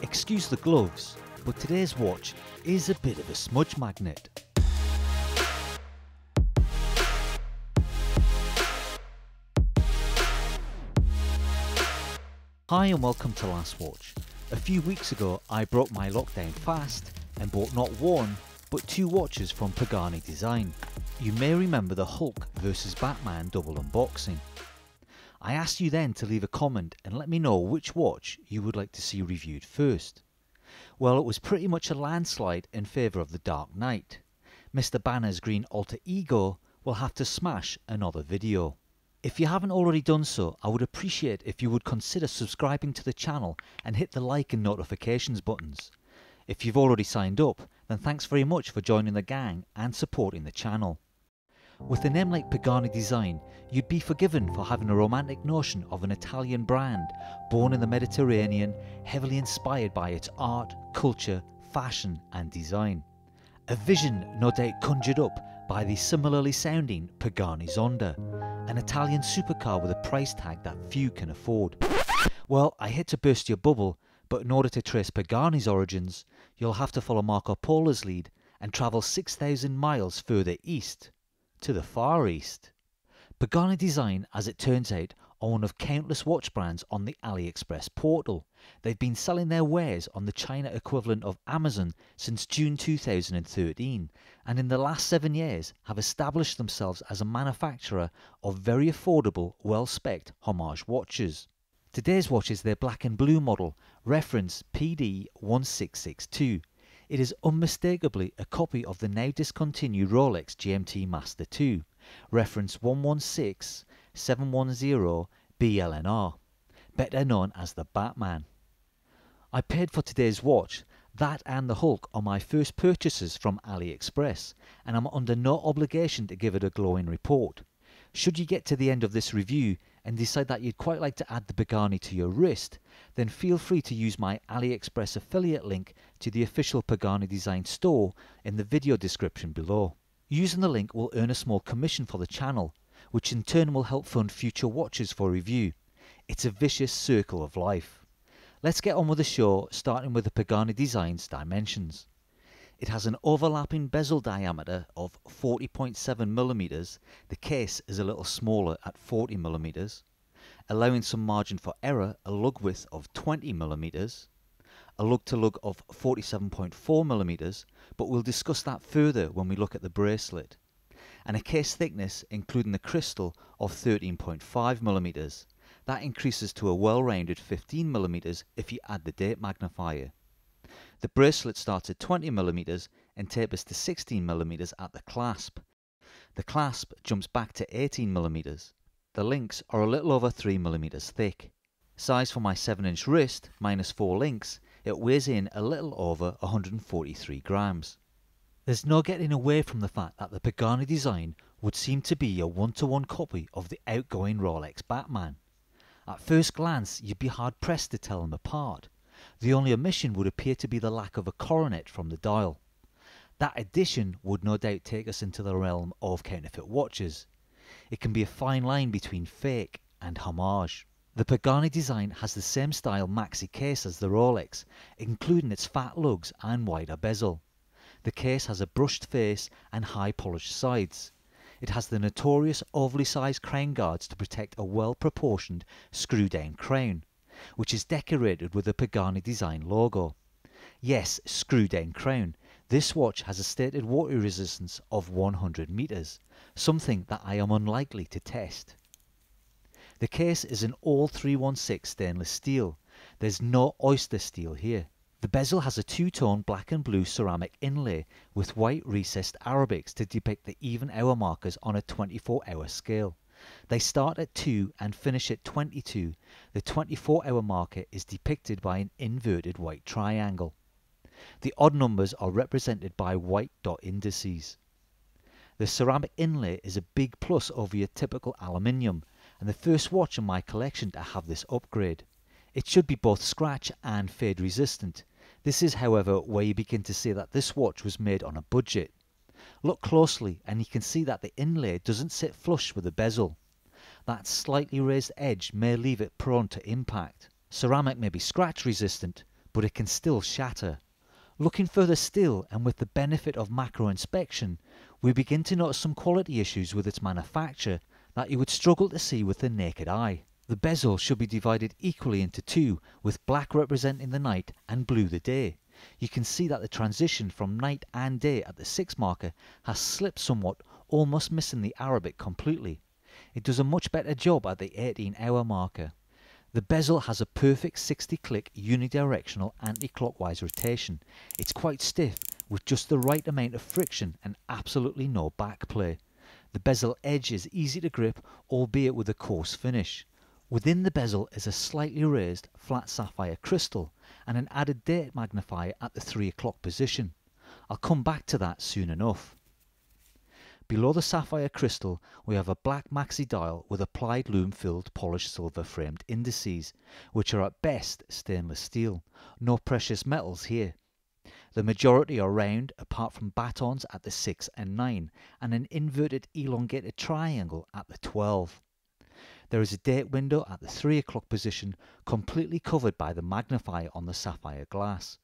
Excuse the gloves, but today's watch is a bit of a smudge magnet. Hi and welcome to Last Watch. A few weeks ago I broke my lockdown fast and bought not one but two watches from Pagani Design. You may remember the Hulk vs Batman double unboxing. I asked you then to leave a comment and let me know which watch you would like to see reviewed first. Well, it was pretty much a landslide in favour of the Dark Knight. Mr. Banner's green alter ego will have to smash another video. If you haven't already done so, I would appreciate if you would consider subscribing to the channel and hit the like and notifications buttons. If you've already signed up, then thanks very much for joining the gang and supporting the channel. With a name like Pagani Design, you'd be forgiven for having a romantic notion of an Italian brand born in the Mediterranean, heavily inspired by its art, culture, fashion and design. A vision no doubt conjured up by the similarly sounding Pagani Zonda, an Italian supercar with a price tag that few can afford. Well, I hate to burst your bubble, but in order to trace Pagani's origins, you'll have to follow Marco Polo's lead and travel 6,000 miles further east, to the Far East. Pagani Design, as it turns out, are one of countless watch brands on the AliExpress portal. They've been selling their wares on the China equivalent of Amazon since June 2013, and in the last 7 years have established themselves as a manufacturer of very affordable, well-spec'd homage watches. Today's watch is their black and blue model, reference PD-1662. It is unmistakably a copy of the now discontinued Rolex GMT Master 2, reference 116710 BLNR, better known as the Batman. I paid for today's watch. That and the Hulk are my first purchases from AliExpress, and I'm under no obligation to give it a glowing report. Should you get to the end of this review and decide that you'd quite like to add the Pagani to your wrist, then feel free to use my AliExpress affiliate link to the official Pagani Design store in the video description below. Using the link will earn a small commission for the channel, which in turn will help fund future watches for review. It's a vicious circle of life. Let's get on with the show, starting with the Pagani Design's dimensions. It has an overlapping bezel diameter of 40.7mm, the case is a little smaller at 40mm, allowing some margin for error, a lug width of 20mm, a lug to lug of 47.4mm, but we'll discuss that further when we look at the bracelet, and a case thickness including the crystal of 13.5mm. That increases to a well-rounded 15mm if you add the date magnifier. The bracelet starts at 20mm and tapers to 16mm at the clasp. The clasp jumps back to 18mm. The links are a little over 3mm thick. Size for my 7-inch wrist, minus 4 links, it weighs in a little over 143 grams. There's no getting away from the fact that the Pagani Design would seem to be a one-to-one copy of the outgoing Rolex Batman. At first glance, you'd be hard-pressed to tell them apart. The only omission would appear to be the lack of a coronet from the dial. That addition would no doubt take us into the realm of counterfeit watches. It can be a fine line between fake and homage. The Pagani Design has the same style maxi case as the Rolex, including its fat lugs and wider bezel. The case has a brushed face and high polished sides. It has the notorious overly sized crown guards to protect a well-proportioned screw-down crown, which is decorated with the Pagani Design logo. Yes, screw-down crown. This watch has a stated water resistance of 100 meters, something that I am unlikely to test. The case is an all 316 stainless steel. There's no oyster steel here. The bezel has a two-tone black and blue ceramic inlay with white recessed Arabics to depict the even hour markers on a 24-hour scale. They start at 2 and finish at 22. The 24-hour marker is depicted by an inverted white triangle. The odd numbers are represented by white dot indices. The ceramic inlay is a big plus over your typical aluminium, and the first watch in my collection to have this upgrade. It should be both scratch and fade resistant. This is, however, where you begin to see that this watch was made on a budget. Look closely and you can see that the inlay doesn't sit flush with the bezel. That slightly raised edge may leave it prone to impact. Ceramic may be scratch resistant, but it can still shatter. Looking further still, and with the benefit of macro inspection, we begin to notice some quality issues with its manufacture that you would struggle to see with the naked eye. The bezel should be divided equally into two, with black representing the night and blue the day. You can see that the transition from night and day at the 6 marker has slipped somewhat, almost missing the Arabic completely. It does a much better job at the 18-hour marker. The bezel has a perfect 60-click unidirectional anti-clockwise rotation. It's quite stiff, with just the right amount of friction and absolutely no backplay. The bezel edge is easy to grip, albeit with a coarse finish. Within the bezel is a slightly raised flat sapphire crystal and an added date magnifier at the 3 o'clock position. I'll come back to that soon enough. Below the sapphire crystal we have a black maxi dial with applied lume filled polished silver framed indices, which are at best stainless steel. No precious metals here. The majority are round apart from batons at the 6 and 9 and an inverted elongated triangle at the 12. There is a date window at the 3 o'clock position completely covered by the magnifier on the sapphire glass.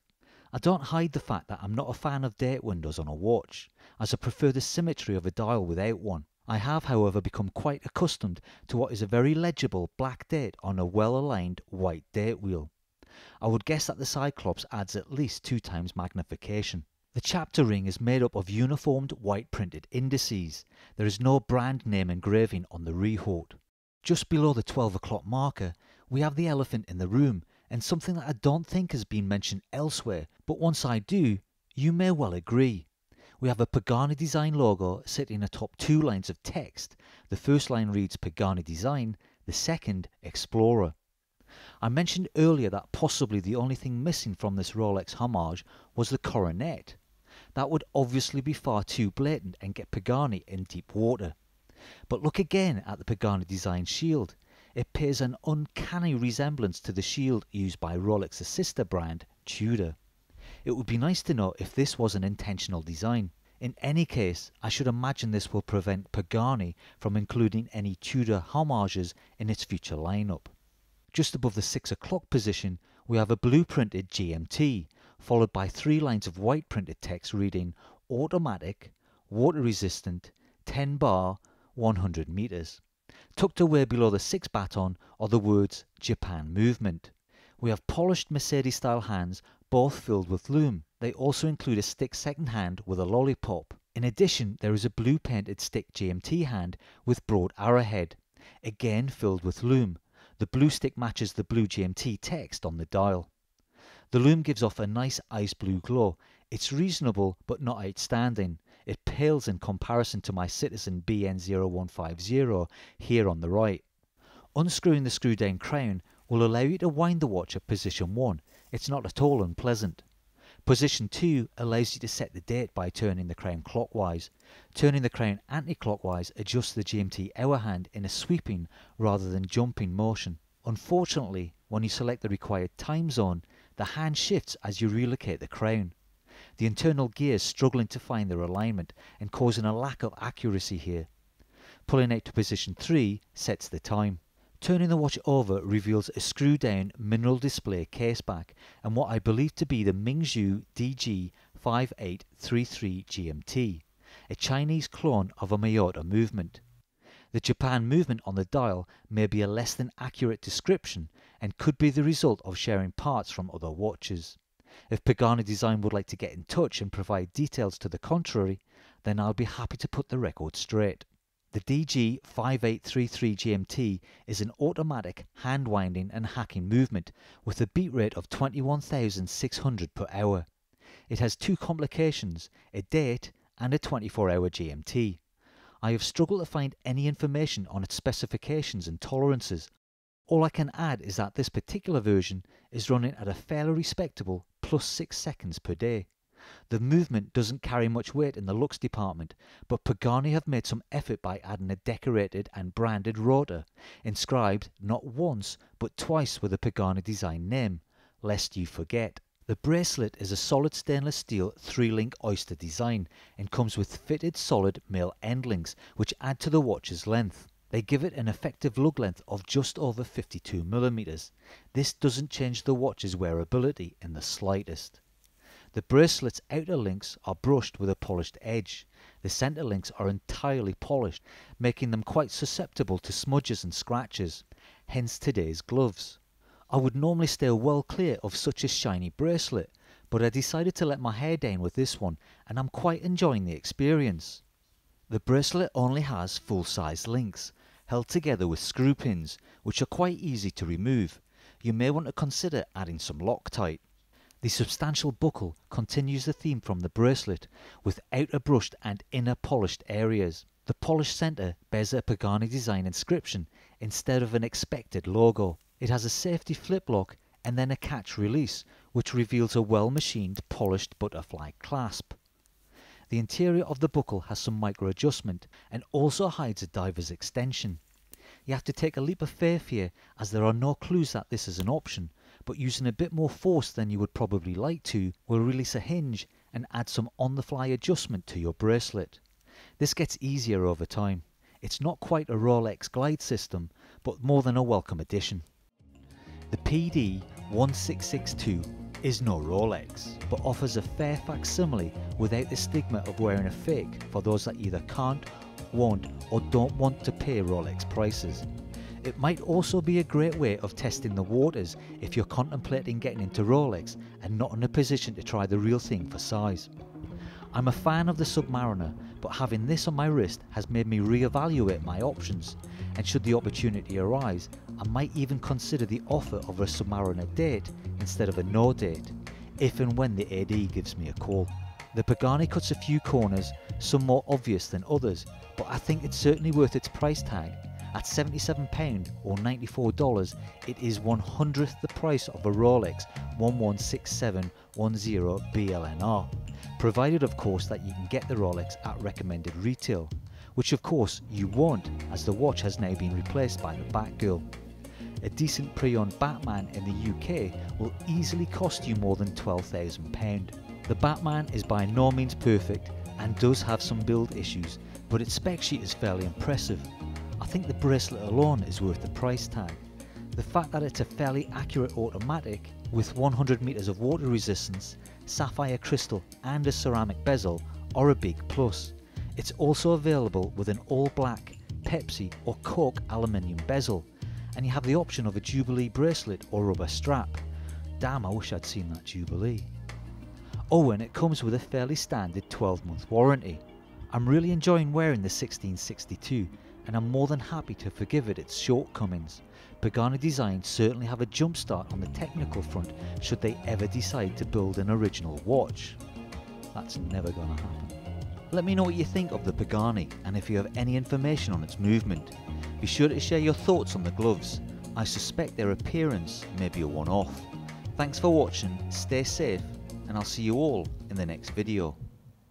I don't hide the fact that I'm not a fan of date windows on a watch, as I prefer the symmetry of a dial without one. I have, however, become quite accustomed to what is a very legible black date on a well-aligned white date wheel. I would guess that the Cyclops adds at least 2 times magnification. The chapter ring is made up of uniformed white printed indices. There is no brand name engraving on the rehaut. Just below the 12 o'clock marker, we have the elephant in the room, and something that I don't think has been mentioned elsewhere, but once I do, you may well agree. We have a Pagani Design logo sitting atop 2 lines of text. The first line reads Pagani Design, the second Explorer. I mentioned earlier that possibly the only thing missing from this Rolex homage was the coronet. That would obviously be far too blatant and get Pagani in deep water. But look again at the Pagani Design shield. It bears an uncanny resemblance to the shield used by Rolex's sister brand, Tudor. It would be nice to know if this was an intentional design. In any case, I should imagine this will prevent Pagani from including any Tudor homages in its future lineup. Just above the 6 o'clock position, we have a blue printed GMT, followed by 3 lines of white printed text reading Automatic, Water Resistant, 10 bar, 100 meters. Tucked away below the 6 baton are the words Japan Movement. We have polished Mercedes style hands, both filled with lume. They also include a stick second hand with a lollipop. In addition, there is a blue painted stick GMT hand with broad arrowhead, again filled with lume. The blue stick matches the blue GMT text on the dial. The lume gives off a nice ice blue glow. It's reasonable but not outstanding. It pales in comparison to my Citizen BN0150 here on the right. Unscrewing the screw down crown will allow you to wind the watch at position 1. It's not at all unpleasant. Position 2 allows you to set the date by turning the crown clockwise. Turning the crown anti-clockwise adjusts the GMT hour hand in a sweeping rather than jumping motion. Unfortunately, when you select the required time zone, the hand shifts as you relocate the crown. The internal gears struggling to find their alignment and causing a lack of accuracy here. Pulling out to position 3 sets the time. Turning the watch over reveals a screw down mineral display caseback and what I believe to be the Mingzhu DG5833 GMT, a Chinese clone of a Miyota movement. The Japan movement on the dial may be a less than accurate description and could be the result of sharing parts from other watches. If Pagani Design would like to get in touch and provide details to the contrary, then I'll be happy to put the record straight. The DG5833 GMT is an automatic hand winding and hacking movement with a beat rate of 21,600 per hour. It has 2 complications, a date and a 24-hour GMT. I have struggled to find any information on its specifications and tolerances. All I can add is that this particular version is running at a fairly respectable +6 seconds per day. The movement doesn't carry much weight in the looks department, but Pagani have made some effort by adding a decorated and branded rotor, inscribed not once but twice with a Pagani Design name, lest you forget. The bracelet is a solid stainless steel 3-link oyster design and comes with fitted solid male end links which add to the watch's length. They give it an effective lug length of just over 52mm. This doesn't change the watch's wearability in the slightest. The bracelet's outer links are brushed with a polished edge. The centre links are entirely polished, making them quite susceptible to smudges and scratches, hence today's gloves. I would normally stay well clear of such a shiny bracelet, but I decided to let my hair down with this one, and I'm quite enjoying the experience. The bracelet only has full-size links, held together with screw pins, which are quite easy to remove. You may want to consider adding some Loctite. The substantial buckle continues the theme from the bracelet, with outer brushed and inner polished areas. The polished centre bears a Pagani Design inscription instead of an expected logo. It has a safety flip lock and then a catch release, which reveals a well-machined polished butterfly clasp. The interior of the buckle has some micro adjustment and also hides a diver's extension. You have to take a leap of faith here, as there are no clues that this is an option, but using a bit more force than you would probably like to will release a hinge and add some on-the-fly adjustment to your bracelet. This gets easier over time. It's not quite a Rolex glide system, but more than a welcome addition. The PD-1662 is no Rolex, but offers a fair facsimile without the stigma of wearing a fake for those that either can't, won't, or don't want to pay Rolex prices. It might also be a great way of testing the waters if you're contemplating getting into Rolex and not in a position to try the real thing for size. I'm a fan of the Submariner, but having this on my wrist has made me re-evaluate my options, and should the opportunity arise, I might even consider the offer of a Submariner date instead of a no date, if and when the AD gives me a call. The Pagani cuts a few corners, some more obvious than others, but I think it's certainly worth its price tag. At £77 or $94, it is 1/100th the price of a Rolex 116710 BLNR, provided of course that you can get the Rolex at recommended retail, which of course you won't, as the watch has now been replaced by the Batgirl. A decent pre-owned Batman in the UK will easily cost you more than £12,000. The Batman is by no means perfect and does have some build issues, but its spec sheet is fairly impressive. I think the bracelet alone is worth the price tag. The fact that it's a fairly accurate automatic with 100 meters of water resistance, sapphire crystal and a ceramic bezel are a big plus. It's also available with an all black, Pepsi or Coke aluminium bezel, and you have the option of a Jubilee bracelet or rubber strap. Damn, I wish I'd seen that Jubilee. Oh, and it comes with a fairly standard 12-month warranty. I'm really enjoying wearing the 1662, and I'm more than happy to forgive it its shortcomings. Pagani Design certainly have a jump start on the technical front should they ever decide to build an original watch. That's never gonna happen. Let me know what you think of the Pagani and if you have any information on its movement. Be sure to share your thoughts on the gloves. I suspect their appearance may be a one-off. Thanks for watching, stay safe, and I'll see you all in the next video.